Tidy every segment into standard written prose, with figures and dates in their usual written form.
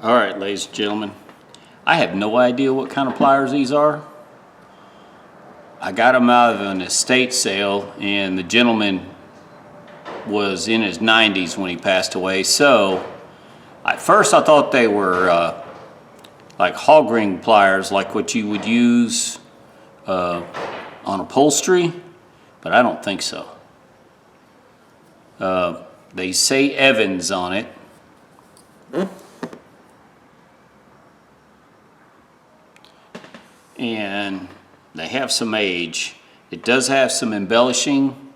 All right, ladies and gentlemen, I have no idea what kind of pliers these are. I got them out of an estate sale, and the gentleman was in his 90s when he passed away. So at first I thought they were like hog ring pliers, like what you would use on upholstery, but I don't think so. They say Evans on it. And they have some age. It does have some embellishing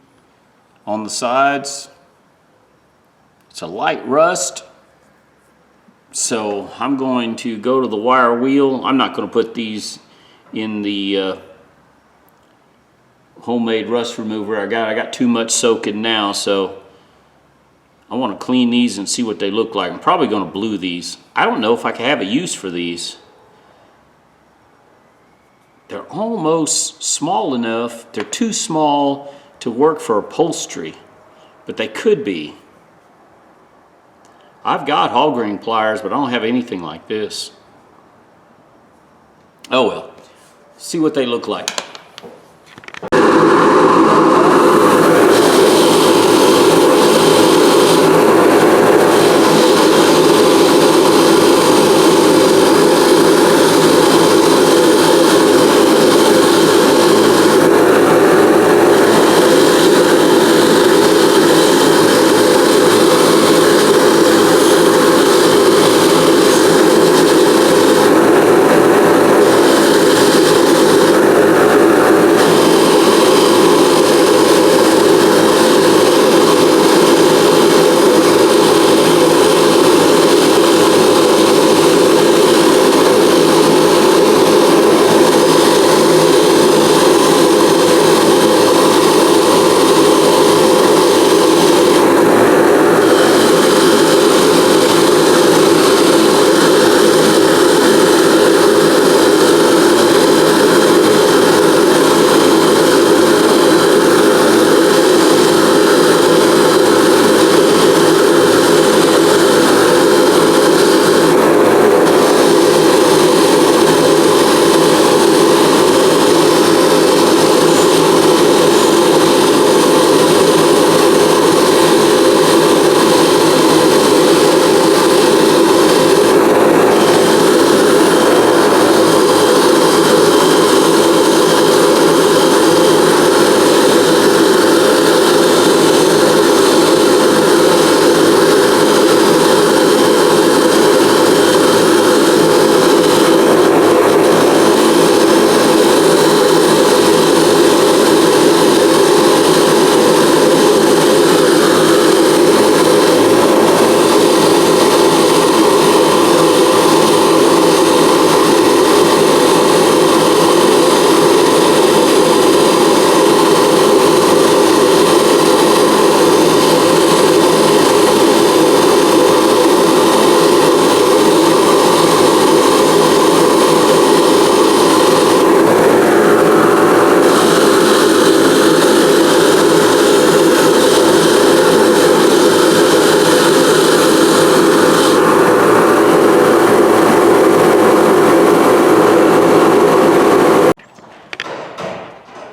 on the sides. It's a light rust. So I'm going to go to the wire wheel. I'm not going to put these in the homemade rust remover I got too much soaking now, so I want to clean these and see what they look like. I'm probably going to blue these. I don't know if I can have a use for these. They're almost small enough. They're too small to work for upholstery, but they could be. I've got hog ring pliers, but I don't have anything like this. Oh well, see what they look like.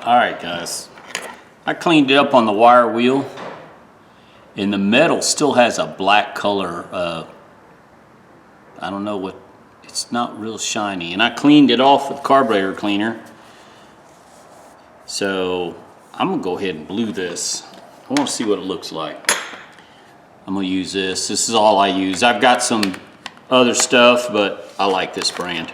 Alright guys, I cleaned it up on the wire wheel, and the metal still has a black color. I don't know what, it's not real shiny, and I cleaned it off with carburetor cleaner. So I'm gonna go ahead and blue this. I want to see what it looks like. I'm gonna use this. This is all I use. I've got some other stuff, but I like this brand.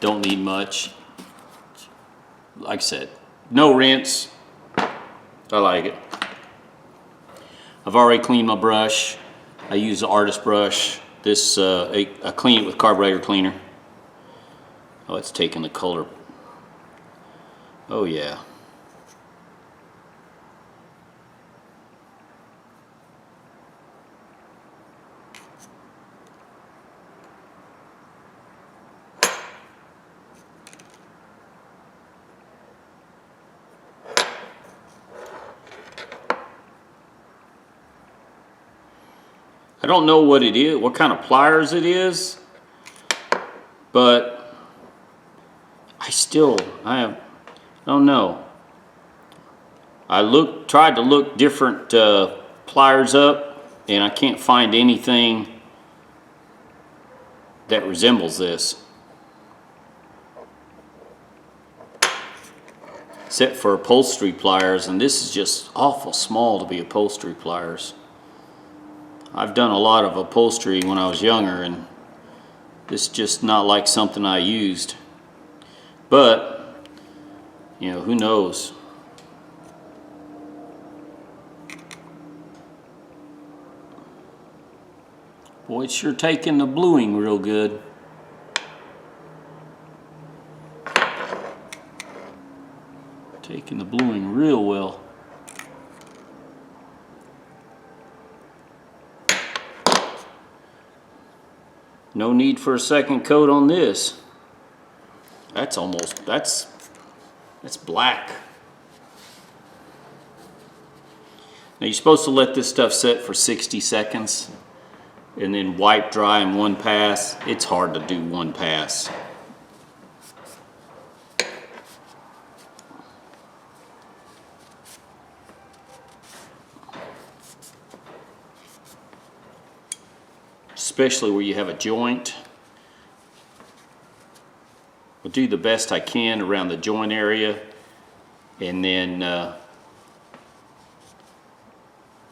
Don't need much. Like I said, no rinse. I like it. I've already cleaned my brush. I use the artist brush. This, I clean it with carburetor cleaner. Oh, it's taking the color. Oh yeah. I don't know what it is, what kind of pliers it is, but I don't know. I tried to look different pliers up, and I can't find anything that resembles this, except for upholstery pliers, and this is just awful small to be upholstery pliers. I've done a lot of upholstery when I was younger, and this is just not like something I used. But, you know, who knows? Boy, it's sure taking the bluing real good. Taking the bluing real well. No need for a second coat on this. That's black. Now you're supposed to let this stuff set for 60 seconds and then wipe dry in one pass. It's hard to do one pass. Especially where you have a joint. I'll do the best I can around the joint area, and then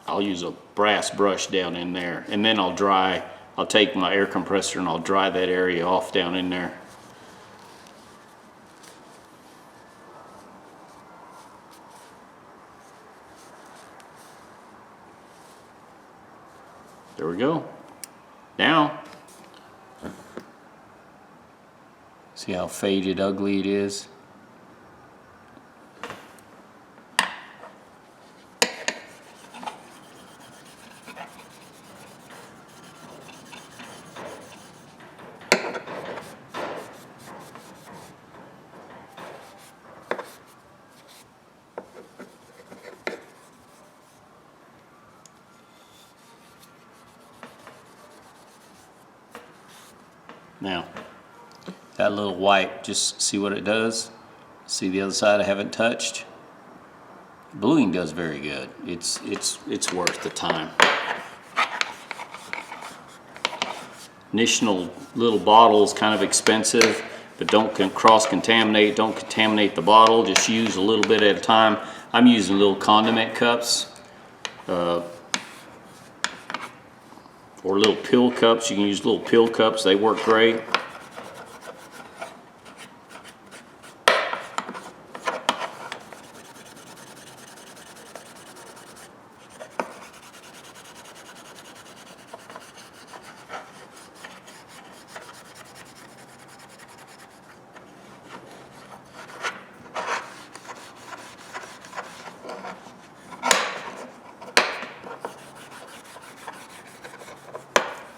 I'll use a brass brush down in there, and then I'll take my air compressor and I'll dry that area off down in there. There we go. Now, see how faded, ugly it is? Now, that little wipe, just see what it does. See the other side I haven't touched. Bluing does very good. It's worth the time. Initial little bottle is kind of expensive, but don't cross-contaminate. Don't contaminate the bottle. Just use a little bit at a time. I'm using little condiment cups. Or little pill cups. You can use little pill cups. They work great.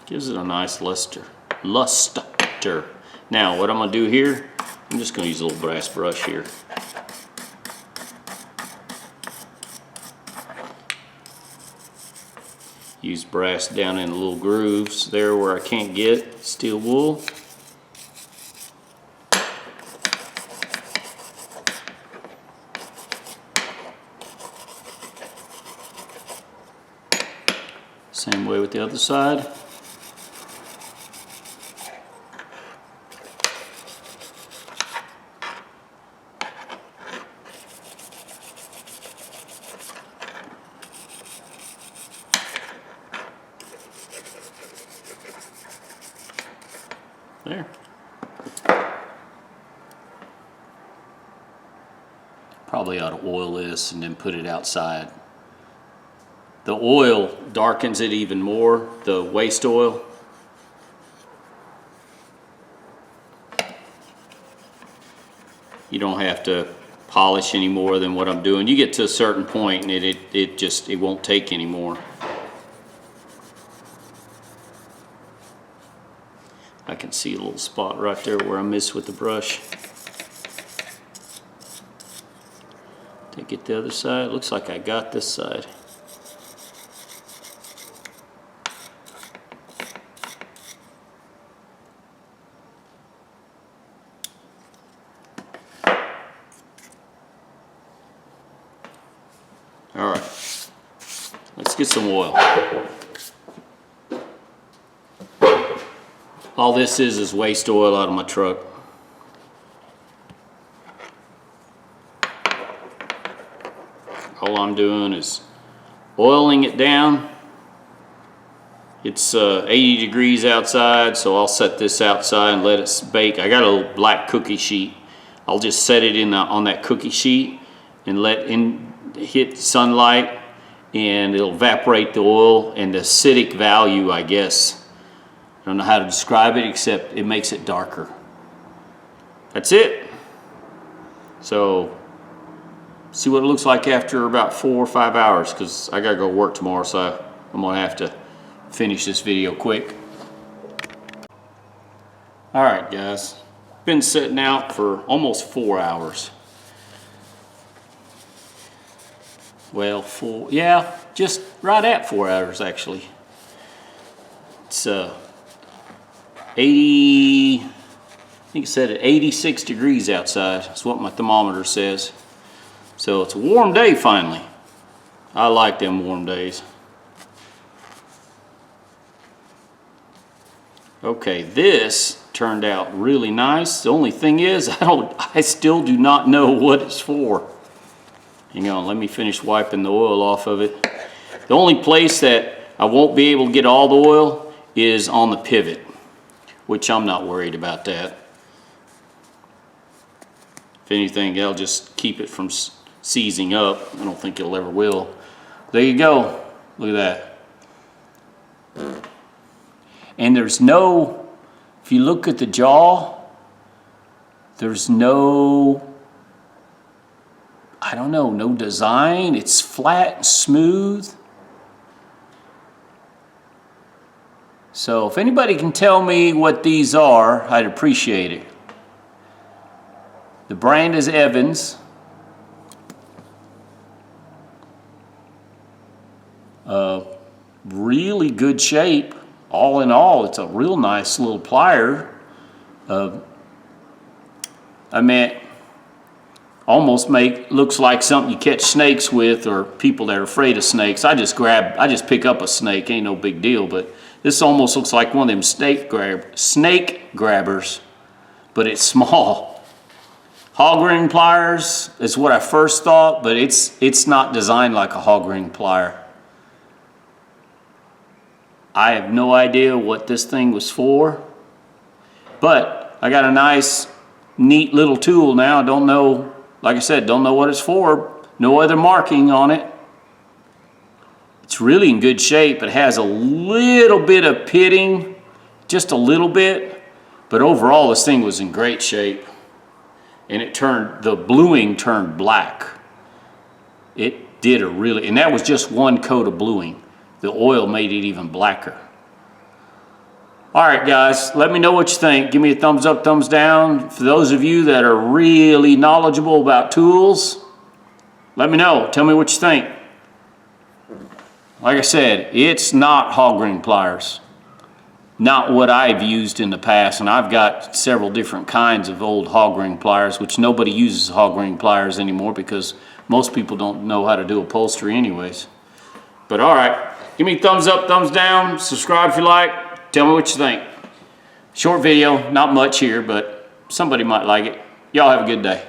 Gives it a nice luster. Now, what I'm going to do here, I'm just going to use a little brass brush here. Use brass down in the little grooves there where I can't get steel wool. Same way with the other side. There. Probably ought to oil this and then put it outside. The oil darkens it even more, the waste oil. You don't have to polish any more than what I'm doing. You get to a certain point and it won't take anymore. I can see a little spot right there where I missed with the brush. Take it the other side. Looks like I got this side. All right, let's get some oil. All this is waste oil out of my truck. All I'm doing is oiling it down. It's 80 degrees outside, so I'll set this outside and let it bake. I got a little black cookie sheet. I'll just set it on that cookie sheet and let it hit sunlight, and it'll evaporate the oil and the acidic value, I guess. I don't know how to describe it except it makes it darker. That's it. So see what it looks like after about 4 or 5 hours, because I gotta go work tomorrow, so I'm gonna have to finish this video quick. All right, guys, been sitting out for almost 4 hours. Well, just right at 4 hours actually. It's 80, I think it said 86 degrees outside. That's what my thermometer says. So it's a warm day finally. I like them warm days. Okay, this turned out really nice. The only thing is, I still do not know what it's for. Hang on, let me finish wiping the oil off of it. The only place that I won't be able to get all the oil is on the pivot, which I'm not worried about that. If anything, that'll just keep it from seizing up. I don't think it'll ever will. There you go. Look at that. And there's no, if you look at the jaw, there's no, I don't know, no design. It's flat and smooth. So if anybody can tell me what these are, I'd appreciate it. The brand is Evans. Really good shape. All in all, it's a real nice little plier. I mean, almost looks like something you catch snakes with, or people that are afraid of snakes. I just pick up a snake, ain't no big deal, but this almost looks like one of them snake grabbers, but it's small. Hog ring pliers is what I first thought, but it's not designed like a hog ring plier. I have no idea what this thing was for, but I got a nice, neat little tool now. Don't know, like I said, don't know what it's for. No other marking on it. It's really in good shape. It has a little bit of pitting, just a little bit, but overall this thing was in great shape. And the bluing turned black. It did and that was just one coat of bluing. The oil made it even blacker. All right, guys, let me know what you think. Give me a thumbs up, thumbs down. For those of you that are really knowledgeable about tools, let me know. Tell me what you think. Like I said, it's not hog ring pliers. Not what I've used in the past, and I've got several different kinds of old hog ring pliers, which nobody uses hog ring pliers anymore because most people don't know how to do upholstery anyways. But all right, give me a thumbs up, thumbs down, subscribe if you like, tell me what you think. Short video, not much here, but somebody might like it. Y'all have a good day.